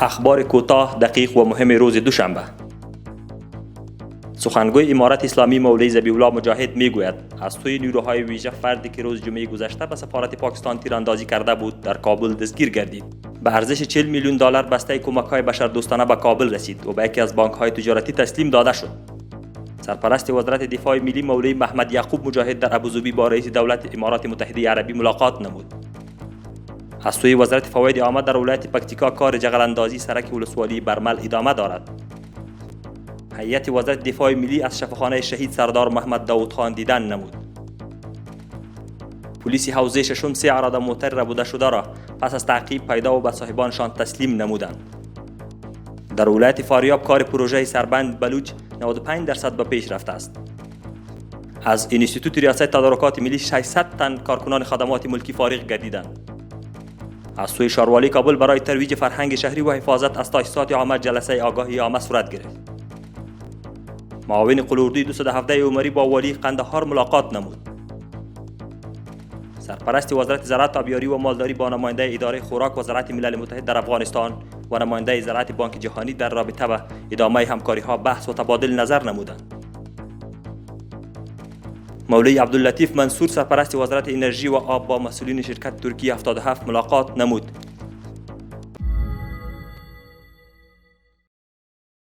اخبار کوتاه، دقیق و مهم روز دوشنبه. سخنگوی امارت اسلامی مولوی ذبیح‌الله مجاهد میگوید از سوی نیروهای ویژه فردی که روز جمعه گذشته به سفارت پاکستان تیراندازی کرده بود در کابل دستگیر گردید. به ارزش 40 میلیون دلار بسته کمک‌های بشردوستانه به کابل رسید و به یکی از بانک‌های تجارتی تسلیم داده شد. سرپرست وزارت دفاع ملی مولوی محمد یعقوب مجاهد در ابوظبی با رئیس دولت امارات متحده عربی ملاقات نمود. از سوی وزارت فواید عامه در ولایت پکتیکا کار جغلاندازی سرک ولسوالی برمل ادامه دارد. هیئت وزارت دفاع ملی از شفاخانه شهید سردار محمد داود خان دیدن نمود. پلیس حوزه ششم 3 اراده موتر ربوده شده را پس از تعقیب پیدا و به صاحبانشان تسلیم نمودند. در ولایت فاریاب کار پروژه سربند بلوچ 95% به پیش رفته است. از انستیتوت ریاست تدارکات ملی 600 تن کارکنان خدمات ملکی فارغ گردیدند. از سوی شاروالی کابل برای ترویج فرهنگ شهری و حفاظت از تاسیسات عامه جلسه آگاهی عامه صورت گرفت. معاون قلوردوی 217 عمری با والی قندهار ملاقات نمود. سرپرست وزارت زراعت، آبیاری و مالداری با نماینده اداره خوراک وزارت ملل متحد در افغانستان و نماینده زراعت بانک جهانی در رابطه به ادامه همکاری‌ها بحث و تبادل نظر نمودند. مولوی عبداللطیف منصور سرپرست وزارت انرژی و آب با مسئولین شرکت ترکی 77 ملاقات نمود.